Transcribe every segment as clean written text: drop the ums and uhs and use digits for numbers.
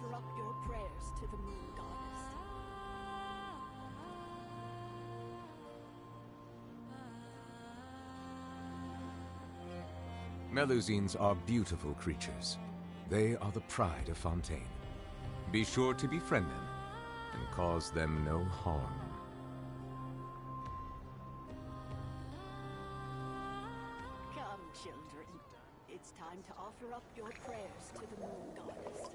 offer up your prayers to the moon goddess. Melusines are beautiful creatures. They are the pride of Fontaine. Be sure to befriend them and cause them no harm. Come, children. It's time to offer up your prayers to the moon goddess.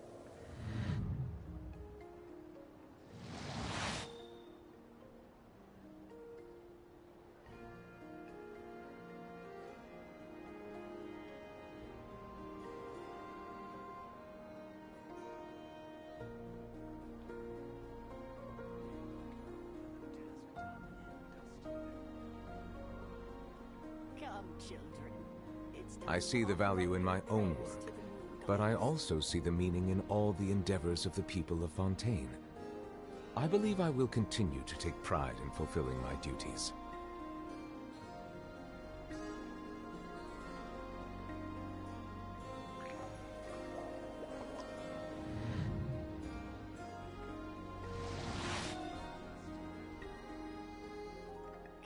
Come, children. It's time I see to the offer value up in your my own prayers work, to the moon but I goddess. also see the meaning in all the endeavors of the people of Fontaine. I believe I will continue to take pride in fulfilling my duties.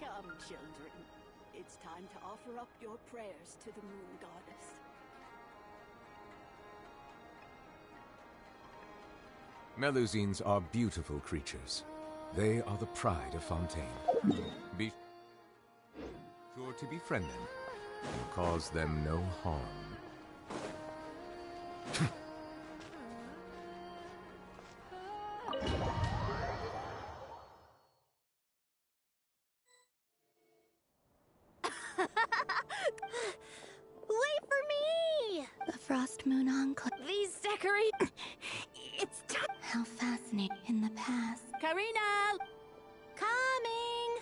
Come, children. It's time to offer up your prayers to the moon goddess. Melusines are beautiful creatures. They are the pride of Fontaine. Be sure to befriend them and cause them no harm. Wait for me! The Frost Moon Enclave. These decorations. It's time. How fascinating. In the past. Karina! Coming!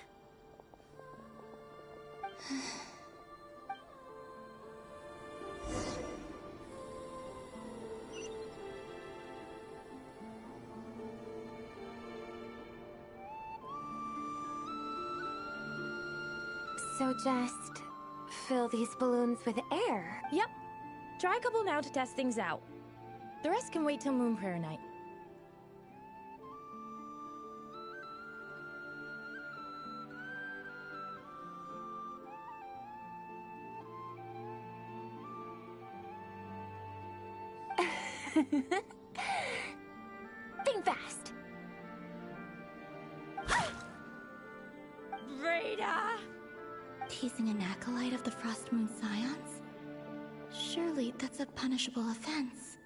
So just fill these balloons with air. Yep. Try a couple now to test things out. The rest can wait till Moon Prayer Night. Think fast. Rita! Teasing an acolyte of the Frost Moon Scions? Surely that's a punishable offense.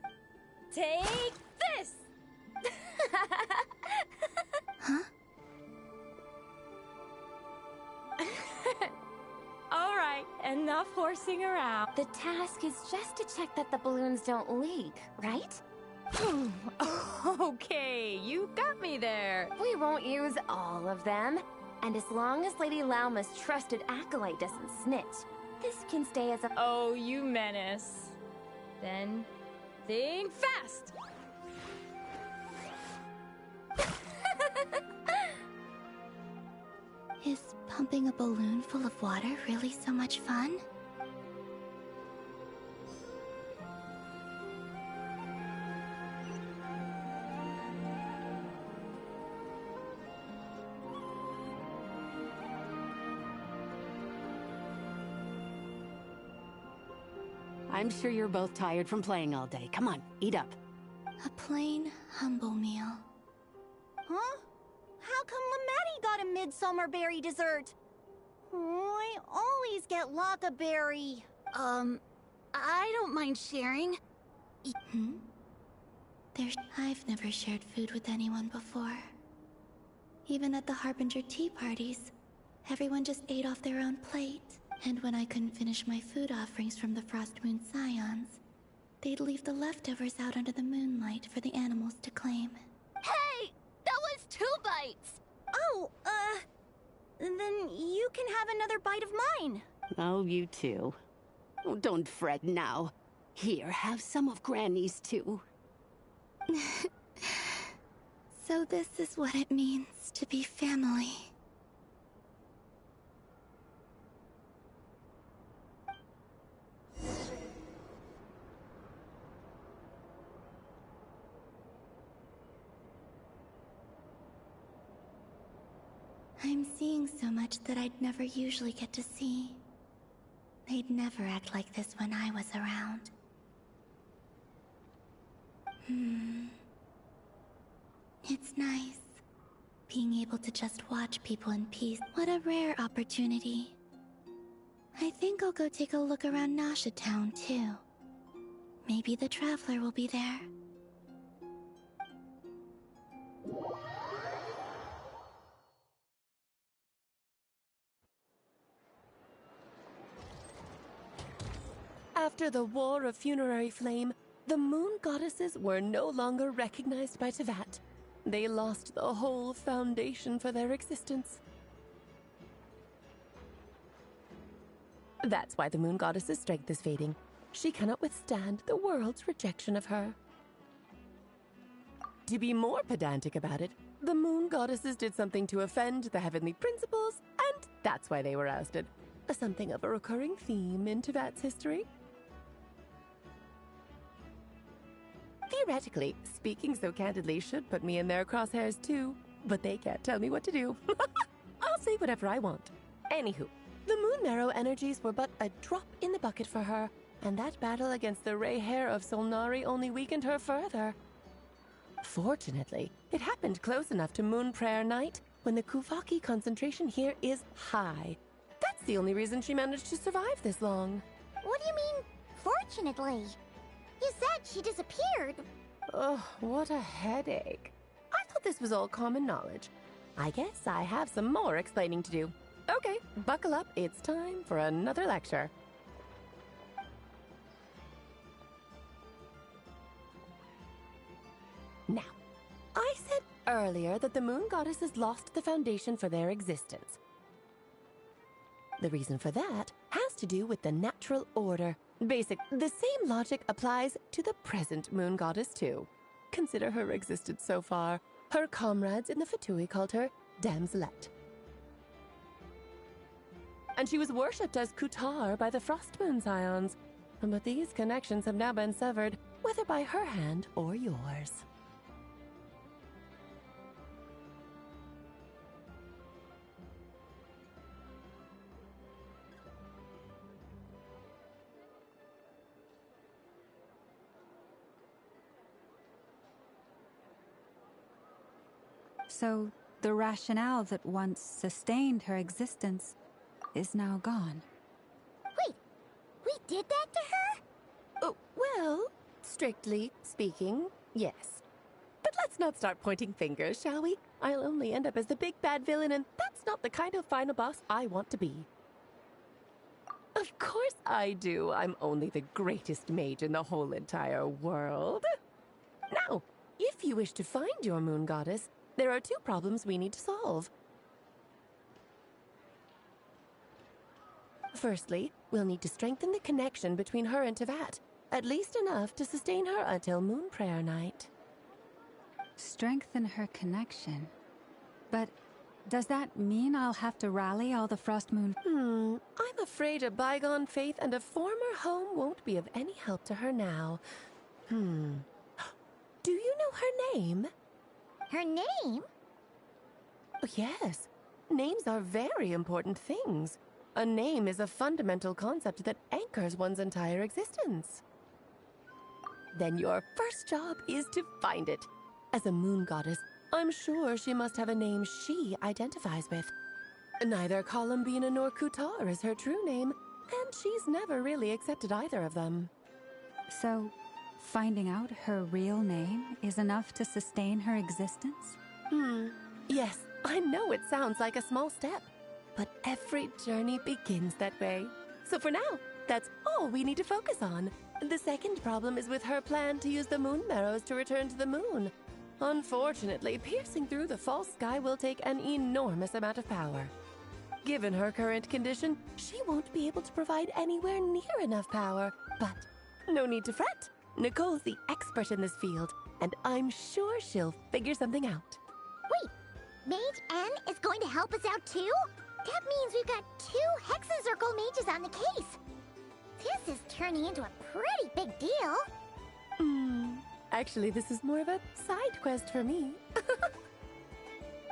Take this! Huh? All right, enough horsing around. The task is just to check that the balloons don't leak, right? Okay, you got me there. We won't use all of them. And as long as Lady Lauma's trusted acolyte doesn't snitch, this can stay as a... Oh, you menace. Then, think fast! Is pumping a balloon full of water really so much fun? I'm sure you're both tired from playing all day. Come on, eat up. A plain, humble meal. Huh? How come Lametti got a midsummer berry dessert? Oh, I always get Lockaberry. I don't mind sharing. Hmm? I've never shared food with anyone before. Even at the Harbinger tea parties, everyone just ate off their own plate. And when I couldn't finish my food offerings from the Frost Moon Scions, they'd leave the leftovers out under the moonlight for the animals to claim. Hey! That was 2 bites! Oh, then you can have another bite of mine. Oh, you too. Oh, don't fret now. Here, have some of Granny's too. So this is what it means to be family. I'm seeing so much that I'd never usually get to see. They'd never act like this when I was around. It's nice, being able to just watch people in peace. What a rare opportunity. I think I'll go take a look around Nasha Town, too. Maybe the Traveler will be there. After the War of Funerary Flame, the Moon Goddesses were no longer recognized by Teyvat. They lost the whole foundation for their existence. That's why the Moon Goddess's strength is fading. She cannot withstand the world's rejection of her. To be more pedantic about it, the Moon Goddesses did something to offend the heavenly principles, and that's why they were ousted. Something of a recurring theme in Teyvat's history. Theoretically, speaking so candidly should put me in their crosshairs too, but they can't tell me what to do. I'll say whatever I want. Anywho, the Moon Marrow energies were but a drop in the bucket for her, and that battle against the Ray Hair of Solnari only weakened her further. Fortunately, it happened close enough to Moon Prayer Night, when the Kuvaki concentration here is high. That's the only reason she managed to survive this long. What do you mean, fortunately? You said she disappeared. Oh, what a headache. I thought this was all common knowledge. I guess I have some more explaining to do. Okay, buckle up. It's time for another lecture. Now, I said earlier that the Moon Goddesses lost the foundation for their existence. The reason for that has to do with the natural order. The same logic applies to the present Moon Goddess too. Consider her existence so far. Her comrades in the Fatui called her Damselette. And she was worshipped as Kutar by the Frost Moon Scions. But these connections have now been severed, whether by her hand or yours. So, the rationale that once sustained her existence is now gone. Wait, we did that to her? Oh, well, strictly speaking, yes. But let's not start pointing fingers, shall we? I'll only end up as the big bad villain, and that's not the kind of final boss I want to be. Of course I do. I'm only the greatest mage in the whole entire world. Now, if you wish to find your Moon Goddess, there are two problems we need to solve. Firstly, we'll need to strengthen the connection between her and Teyvat, at least enough to sustain her until Moon Prayer Night. Strengthen her connection? But does that mean I'll have to rally all the Frost Moon? I'm afraid a bygone faith and a former home won't be of any help to her now. Do you know her name? Her name? Oh, yes. Names are very important things. A name is a fundamental concept that anchors one's entire existence. Then your first job is to find it. As a Moon Goddess, I'm sure she must have a name she identifies with. Neither Columbina nor Kutar is her true name, and she's never really accepted either of them. So, finding out her real name is enough to sustain her existence? Yes, I know it sounds like a small step, but every journey begins that way. So for now, that's all we need to focus on. The second problem is with her plan to use the Moon Marrows to return to the moon. Unfortunately, piercing through the false sky will take an enormous amount of power. Given her current condition, she won't be able to provide anywhere near enough power. But no need to fret. Nicole's the expert in this field, and I'm sure she'll figure something out. Wait, Mage N is going to help us out too? That means we've got 2 Hexacircle mages on the case. This is turning into a pretty big deal. Actually, this is more of a side quest for me.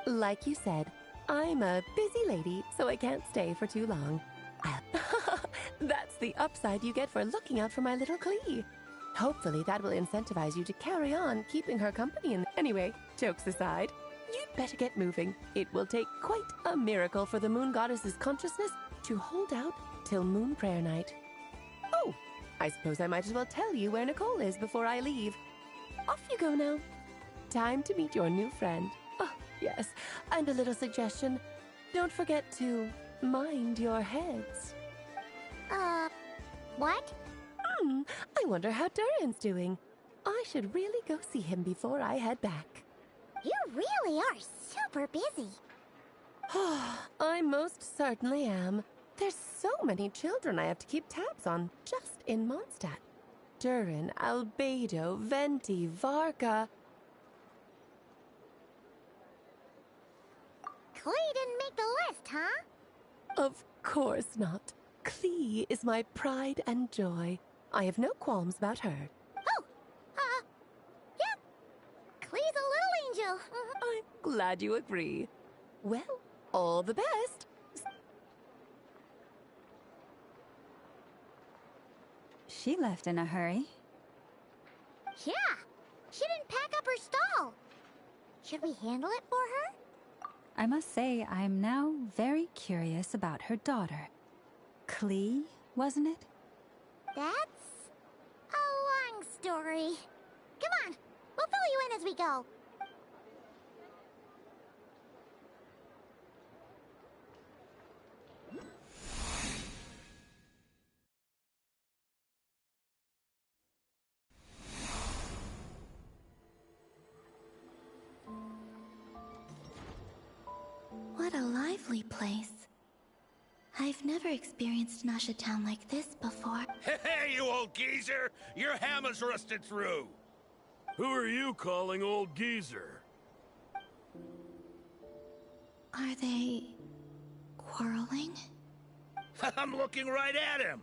Like you said, I'm a busy lady, so I can't stay for too long. That's the upside you get for looking out for my little Klee. Hopefully that will incentivize you to carry on keeping her company. Anyway, jokes aside, you'd better get moving. It will take quite a miracle for the moon goddess's consciousness to hold out till moon prayer night. Oh, I suppose I might as well tell you where Nicole is before I leave. Off you go now. Time to meet your new friend. Oh, yes, and a little suggestion. Don't forget to mind your heads. What? I wonder how Durin's doing. I should really go see him before I head back. You really are super busy. I most certainly am. There's so many children I have to keep tabs on just in Mondstadt. Durin, Albedo, Venti, Varka. Klee didn't make the list, huh? Of course not. Klee is my pride and joy. I have no qualms about her. Oh, yeah. Klee's a little angel. I'm glad you agree. Well, all the best. She left in a hurry. Yeah, she didn't pack up her stall. Should we handle it for her? I must say, I'm now very curious about her daughter. Klee, wasn't it? That's a long story. Come on, we'll fill you in as we go. What a lively place. I've never experienced Nasha Town like this before. Hey, you old geezer! Your hammer's rusted through! Who are you calling old geezer? Are they quarreling? I'm looking right at him!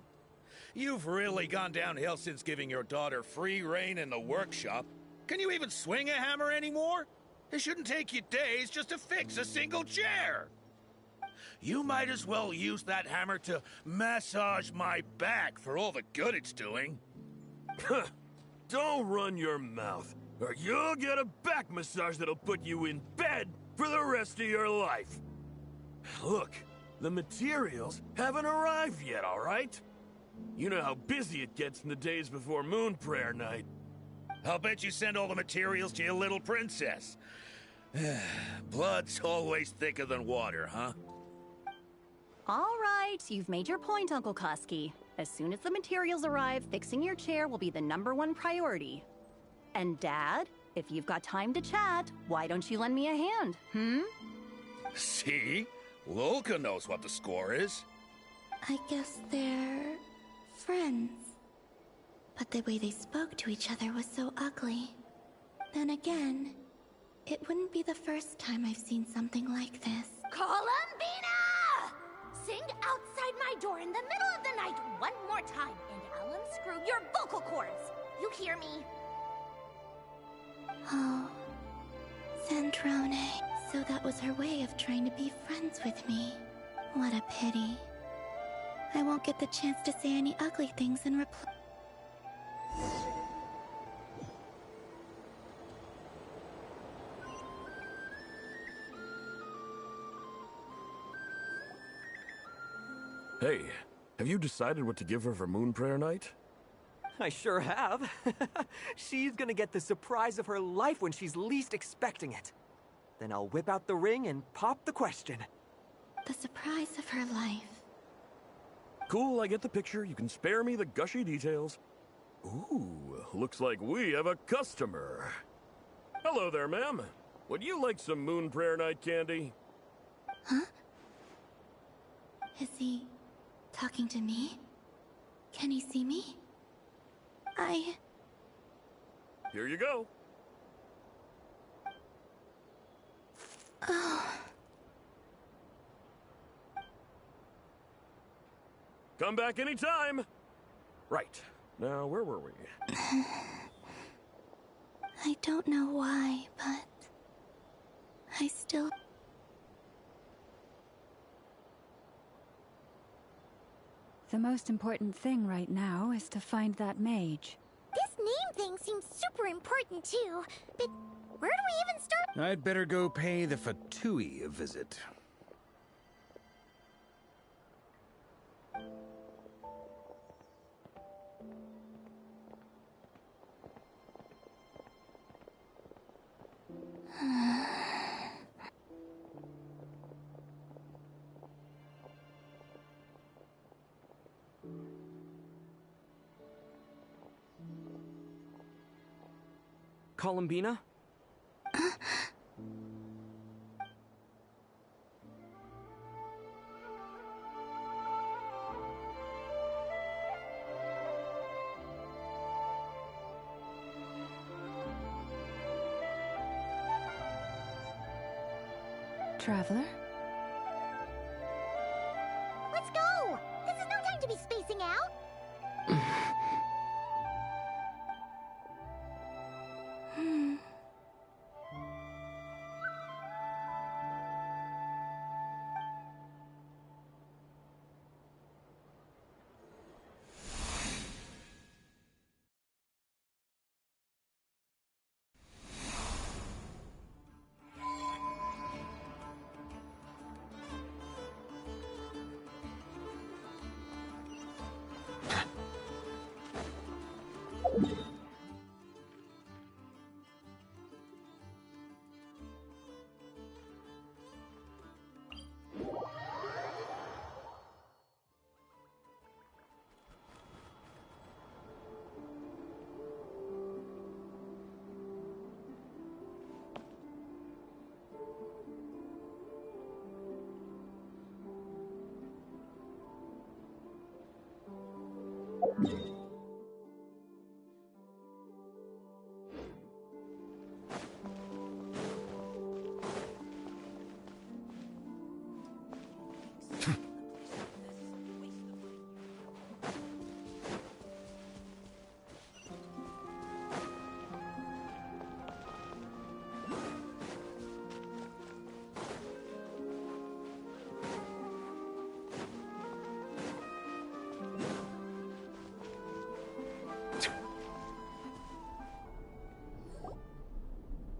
You've really gone downhill since giving your daughter free rein in the workshop. Can you even swing a hammer anymore? It shouldn't take you days just to fix a single chair! You might as well use that hammer to massage my back for all the good it's doing. Don't run your mouth, or you'll get a back massage that'll put you in bed for the rest of your life. Look, the materials haven't arrived yet, all right? You know how busy it gets in the days before Moon Prayer Night. I'll bet you send all the materials to your little princess. Blood's always thicker than water, huh? All right, you've made your point, Uncle Koski. As soon as the materials arrive, fixing your chair will be the #1 priority. And Dad, if you've got time to chat, why don't you lend me a hand, See? Lolka knows what the score is. I guess they're friends. But the way they spoke to each other was so ugly. Then again, it wouldn't be the first time I've seen something like this. Columbina! Sing outside my door in the middle of the night one more time, and I'll unscrew your vocal cords. You hear me? Oh, Zandrone. So that was her way of trying to be friends with me. What a pity. I won't get the chance to say any ugly things in reply. Hey, have you decided what to give her for Moon Prayer Night? I sure have. She's gonna get the surprise of her life when she's least expecting it. Then I'll whip out the ring and pop the question. The surprise of her life. Cool, I get the picture. You can spare me the gushy details. Ooh, looks like we have a customer. Hello there, ma'am. Would you like some Moon Prayer Night candy? Huh? Is he talking to me? Can he see me? Here you go. Oh. Come back anytime. Right. Now, where were we? I don't know why, but I still... The most important thing right now is to find that mage. This name thing seems super important too, but where do we even start? I'd better go pay the Fatui a visit. Columbina? Traveler? Let's go! This is no time to be spacing out!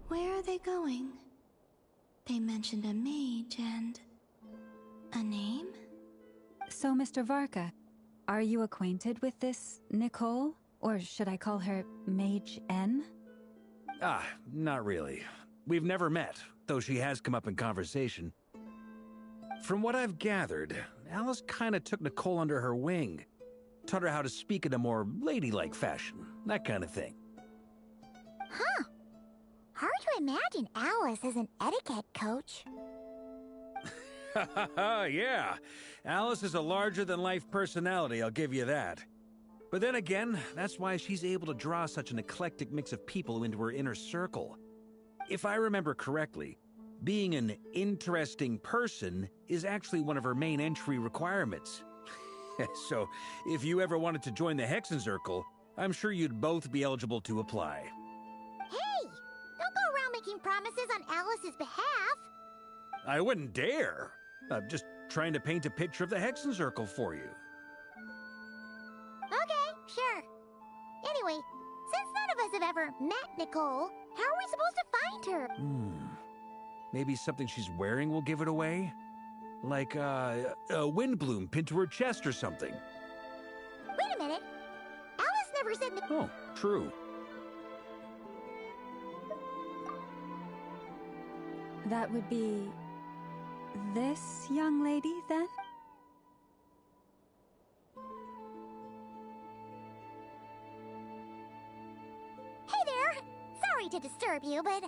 Where are they going? They mentioned a mage and... a name? So, Mr. Varka, are you acquainted with this Nicole? Or should I call her Mage N? Ah, not really. We've never met, though she has come up in conversation. From what I've gathered, Alice kinda took Nicole under her wing. Taught her how to speak in a more ladylike fashion, that kind of thing. Huh. Hard to imagine Alice as an etiquette coach. Yeah, Alice is a larger-than-life personality, I'll give you that. But then again, that's why she's able to draw such an eclectic mix of people into her inner circle. If I remember correctly, being an interesting person is actually one of her main entry requirements. So, if you ever wanted to join the Hexenzirkel, I'm sure you'd both be eligible to apply. Hey! Don't go around making promises on Alice's behalf! I wouldn't dare. I'm just trying to paint a picture of the Hexenzirkel for you. Okay, sure. Anyway, since none of us have ever met Nicole, how are we supposed to find her? Maybe something she's wearing will give it away? Like, a windbloom pinned to her chest or something. Wait a minute. Alice never said Oh, true. That would be... this young lady, then? Hey there! Sorry to disturb you, but...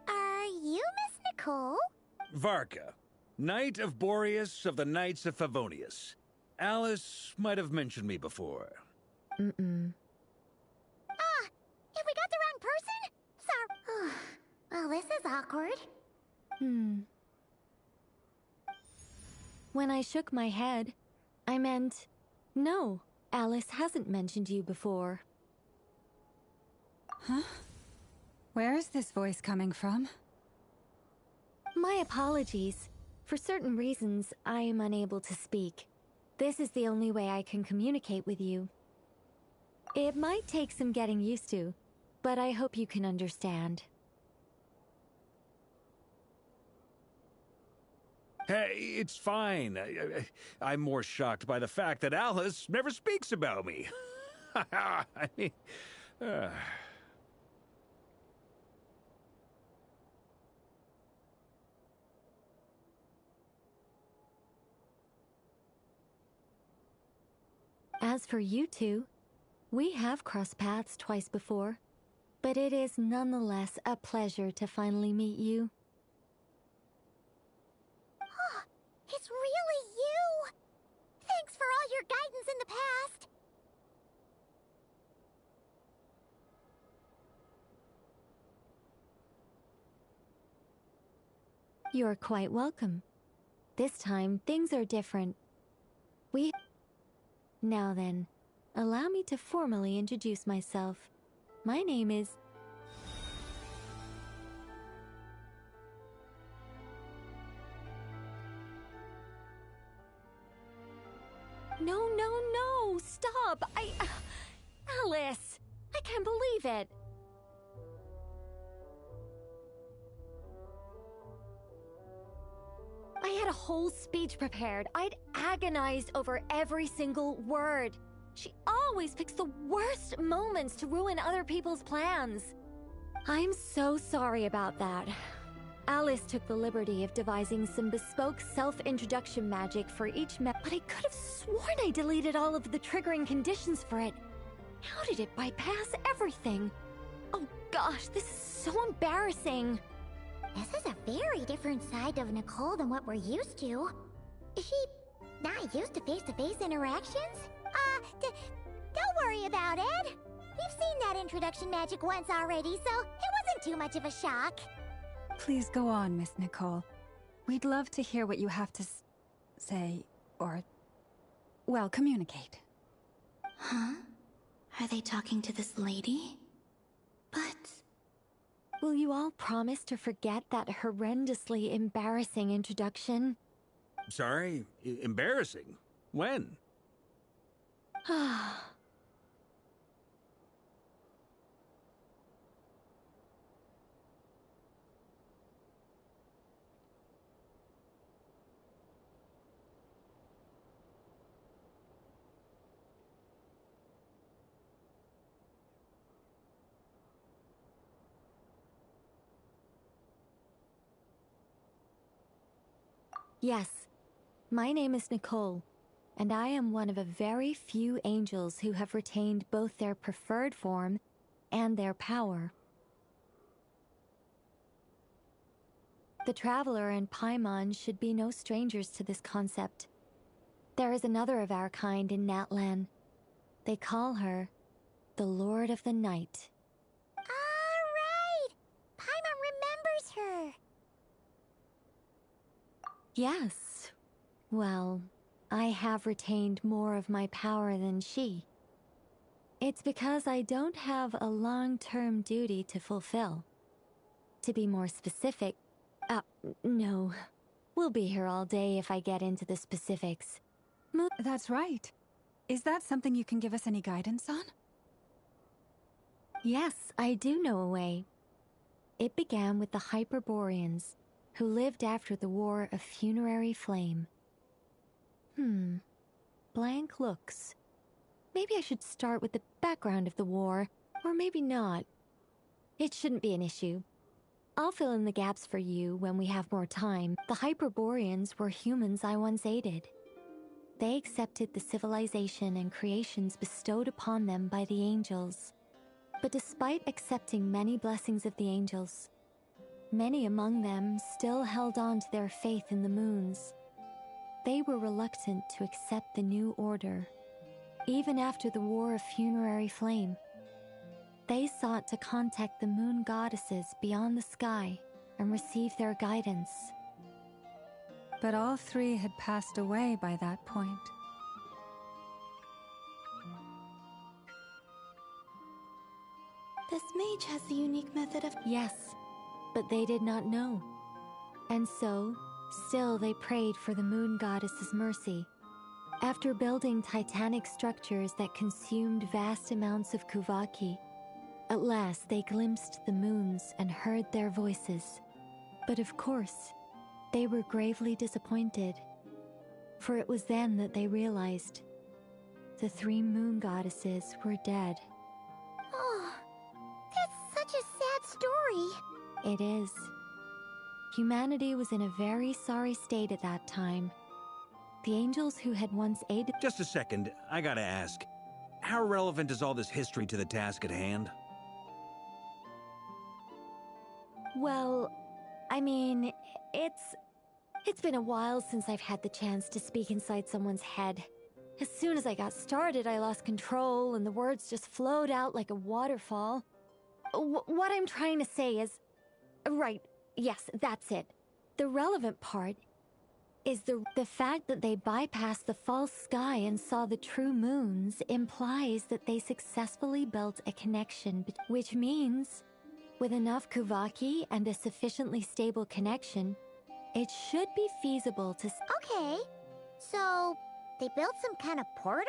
are you Miss Nicole? Varka, Knight of Boreas of the Knights of Favonius. Alice might have mentioned me before. Mm-mm. Ah! Have we got the wrong person? Sorry. Well, this is awkward. When I shook my head, I meant... no, Alice hasn't mentioned you before. Huh? Where is this voice coming from? My apologies. For certain reasons, I am unable to speak. This is the only way I can communicate with you. It might take some getting used to, but I hope you can understand. Hey, it's fine. I'm more shocked by the fact that Alice never speaks about me. I mean... As for you two, we have crossed paths twice before, but it is nonetheless a pleasure to finally meet you. It's really you! Thanks for all your guidance in the past! You're quite welcome. This time, things are different. Now then, allow me to formally introduce myself. My name is... No, stop! Alice! I can't believe it! I had a whole speech prepared. I'd agonized over every single word. She always picks the worst moments to ruin other people's plans. I'm so sorry about that. Alice took the liberty of devising some bespoke self-introduction magic for each but I could have sworn I deleted all of the triggering conditions for it. How did it bypass everything? Oh gosh, this is so embarrassing. This is a very different side of Nicole than what we're used to. Is she not used to face-to-face interactions? Don't worry about it. We've seen that introduction magic once already, so it wasn't too much of a shock. Please go on, Miss Nicole. We'd love to hear what you have to say, or... well, communicate. Huh? Are they talking to this lady? But... will you all promise to forget that horrendously embarrassing introduction? Sorry? Embarrassing? When? Yes, my name is Nicole, and I am one of a very few angels who have retained both their preferred form and their power. The Traveler and Paimon should be no strangers to this concept. There is another of our kind in Natlan. They call her the Lord of the Night. Alright! Paimon remembers her! Yes. Well, I have retained more of my power than she. It's because I don't have a long-term duty to fulfill. To be more specific... no. We'll be here all day if I get into the specifics. That's right. Is that something you can give us any guidance on? Yes, I do know a way. It began with the Hyperboreans, who lived after the War of Funerary Flame. Blank looks. Maybe I should start with the background of the war, or maybe not. It shouldn't be an issue. I'll fill in the gaps for you when we have more time. The Hyperboreans were humans I once aided. They accepted the civilization and creations bestowed upon them by the angels. But despite accepting many blessings of the angels, many among them still held on to their faith in the moons. They were reluctant to accept the new order. Even after the War of Funerary Flame, they sought to contact the moon goddesses beyond the sky and receive their guidance. But all three had passed away by that point. This mage has a unique method of... Yes, but they did not know. And so, still they prayed for the moon goddess's mercy. After building titanic structures that consumed vast amounts of Kuvaki, at last they glimpsed the moons and heard their voices. But of course, they were gravely disappointed, for it was then that they realized the 3 moon goddesses were dead. Oh, that's such a sad story. It is. Humanity was in a very sorry state at that time. The angels who had once aided— Just a second, I gotta ask. How relevant is all this history to the task at hand? Well, I mean, it's been a while since I've had the chance to speak inside someone's head. As soon as I got started, I lost control and the words just flowed out like a waterfall. What I'm trying to say is... Right, yes, that's it. The relevant part is the fact that they bypassed the false sky and saw the true moons implies that they successfully built a connection, which means, with enough Kuvaki and a sufficiently stable connection, it should be feasible to... Okay, so they built some kind of portal?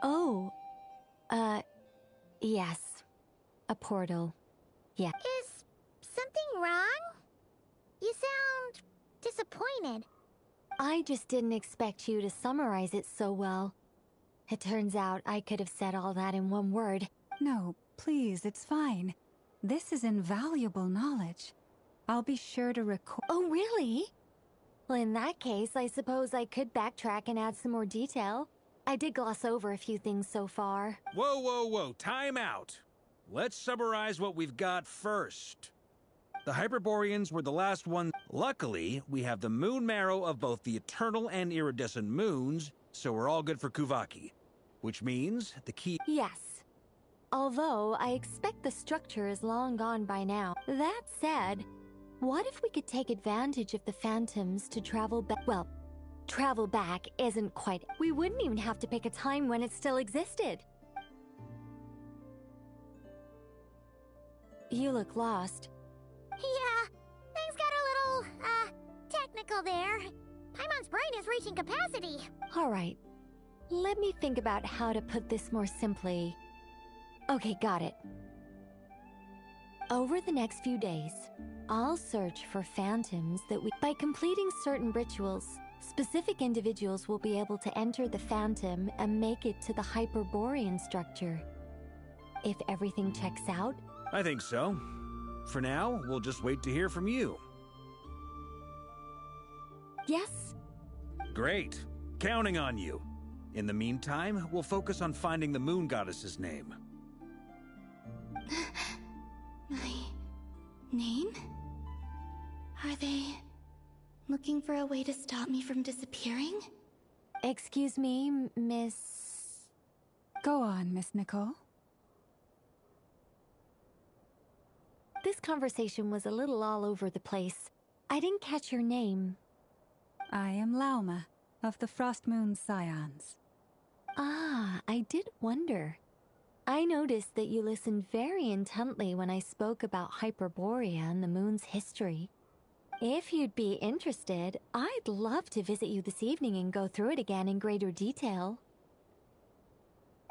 Oh, yes. A portal. Yeah. Is something wrong? You sound disappointed. I just didn't expect you to summarize it so well. It turns out I could have said all that in one word. No, please, it's fine. This is invaluable knowledge. I'll be sure to record— Oh, really? Well, in that case, I suppose I could backtrack and add some more detail. I did gloss over a few things so far. Whoa, whoa, whoa, time out! Let's summarize what we've got first. The Hyperboreans were the last one. Luckily, we have the moon marrow of both the eternal and iridescent moons, so we're all good for Kuvaki. Which means the key— Yes. Although, I expect the structure is long gone by now. That said, what if we could take advantage of the phantoms to travel back? Well, travel back isn't quite— We wouldn't even have to pick a time when it still existed. You look lost. Yeah, things got a little, technical there. Paimon's brain is reaching capacity. All right. Let me think about how to put this more simply. Okay, got it. Over the next few days, I'll search for phantoms that we... By completing certain rituals, specific individuals will be able to enter the phantom and make it to the Hyperborean structure. If everything checks out... I think so. For now, we'll just wait to hear from you. Yes? Great. Counting on you. In the meantime, we'll focus on finding the moon goddess's name. My name? Are they looking for a way to stop me from disappearing? Excuse me, Miss... Go on, Miss Nicole. This conversation was a little all over the place. I didn't catch your name. I am Lauma, of the Frost Moon Scions. Ah, I did wonder. I noticed that you listened very intently when I spoke about Hyperborea and the moon's history. If you'd be interested, I'd love to visit you this evening and go through it again in greater detail.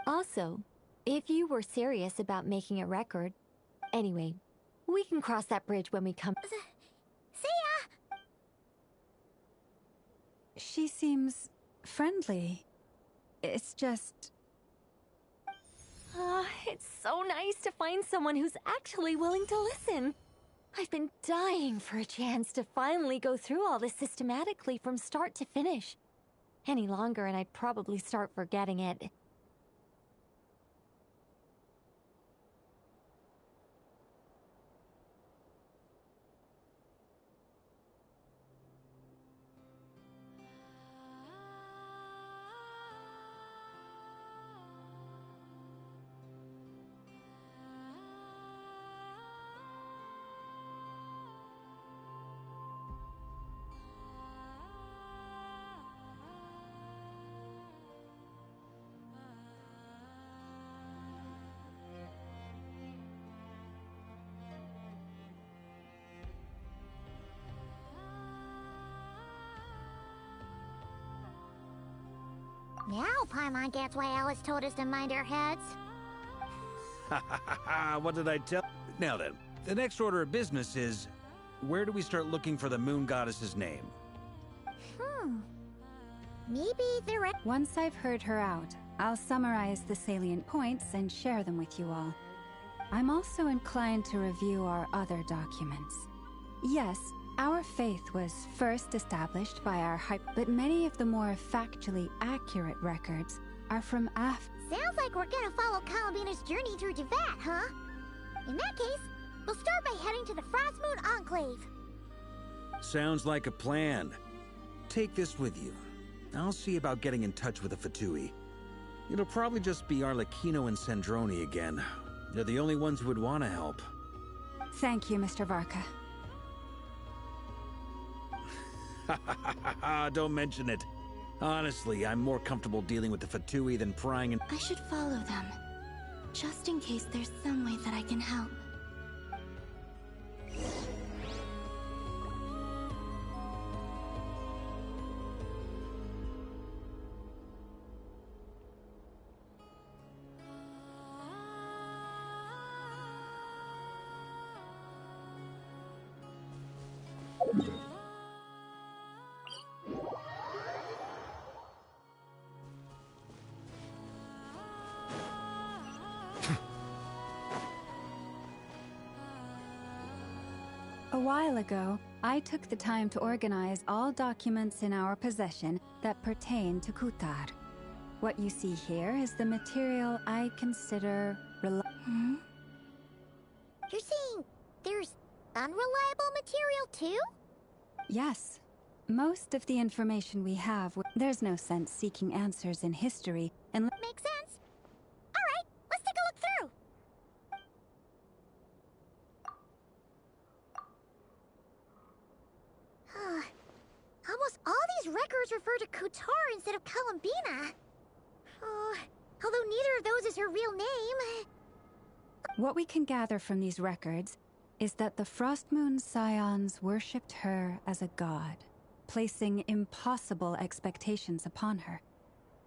Also, if you were serious about making a record... Anyway, we can cross that bridge when we come... See ya! She seems friendly. It's just... It's so nice to find someone who's actually willing to listen. I've been dying for a chance to finally go through all this systematically from start to finish. Any longer and I'd probably start forgetting it. Now Paimon gets why Alice told us to mind our heads. What did I tell? Now then, the next order of business is, where do we start looking for the moon goddess's name? Maybe they're at... Once I've heard her out, I'll summarize the salient points and share them with you all. I'm also inclined to review our other documents. Yes, our faith was first established by our but many of the more factually accurate records are from Sounds like we're gonna follow Columbina's journey through Devat, huh? In that case, we'll start by heading to the Frost Moon Enclave. Sounds like a plan. Take this with you. I'll see about getting in touch with the Fatui. It'll probably just be Arlecchino and Sandroni again. They're the only ones who would want to help. Thank you, Mr. Varka. Don't mention it. Honestly, I'm more comfortable dealing with the Fatui than prying in. I should follow them, just in case there's some way that I can help. A while ago, I took the time to organize all documents in our possession that pertain to Kutar. What you see here is the material I consider You're saying there's unreliable material too? Yes. Most of the information we have, there's no sense seeking answers in history and Makes sense. Alright, let's take a look through. Almost all these records refer to Kutar instead of Columbina. Although neither of those is her real name. What we can gather from these records is that the Frost Moon Scions worshipped her as a god, placing impossible expectations upon her.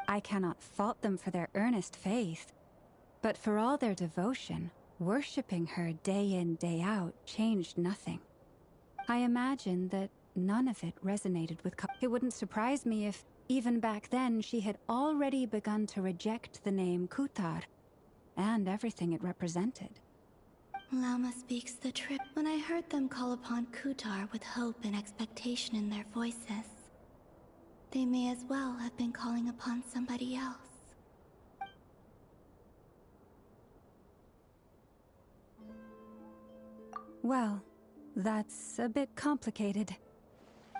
I cannot fault them for their earnest faith, but for all their devotion, worshipping her day in, day out changed nothing. I imagine that none of it resonated with It wouldn't surprise me if, even back then, she had already begun to reject the name Kutar and everything it represented. Lama speaks the truth. When I heard them call upon Kutar with hope and expectation in their voices, they may as well have been calling upon somebody else. Well, that's a bit complicated.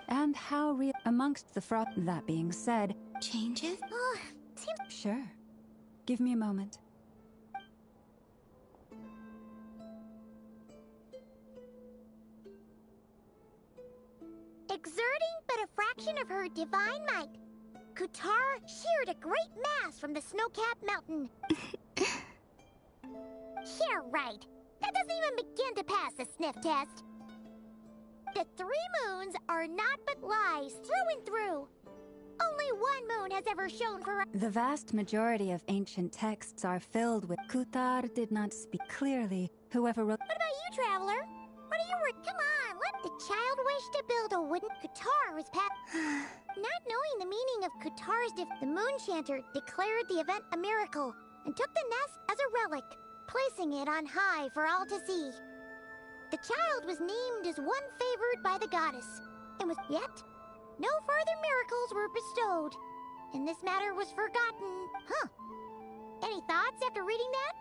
And how real amongst the froth. That being said, changes? Sure. Give me a moment. Exerting but a fraction of her divine might, Kutar sheared a great mass from the snow-capped mountain. Yeah, right. That doesn't even begin to pass the sniff test. The 3 moons are naught but lies through and through. Only one moon has ever shone for The vast majority of ancient texts are filled with Kutar did not speak clearly. Whoever wrote. What about you, traveler? What do you Come on, let the child wish to build a wooden Kutar was Not knowing the meaning of Kutar's the moon chanter declared the event a miracle and took the nest as a relic, placing it on high for all to see. The child was named as one favored by the goddess, and was yet no further miracles were bestowed, and this matter was forgotten. Any thoughts after reading that?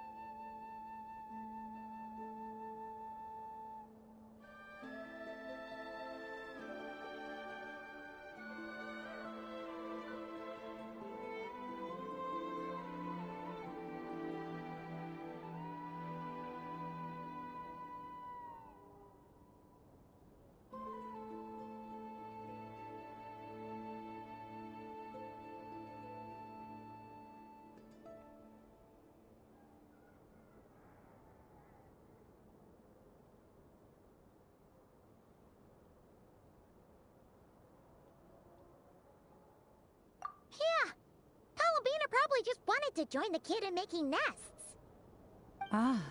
to join the kid in making nests. Ah.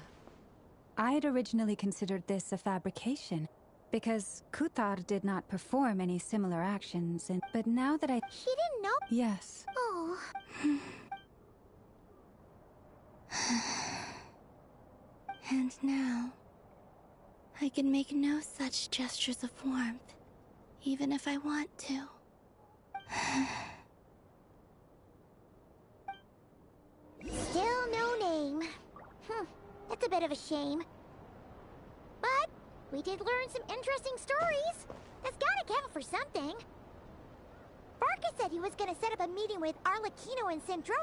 I'd originally considered this a fabrication, because Kuthar did not perform any similar actions, but now that She didn't know? Yes. Oh. And now, I can make no such gestures of warmth, even if I want to. Still no name. That's a bit of a shame. But we did learn some interesting stories. That's gotta count for something. Barca said he was gonna set up a meeting with Arlecchino and Sandrone.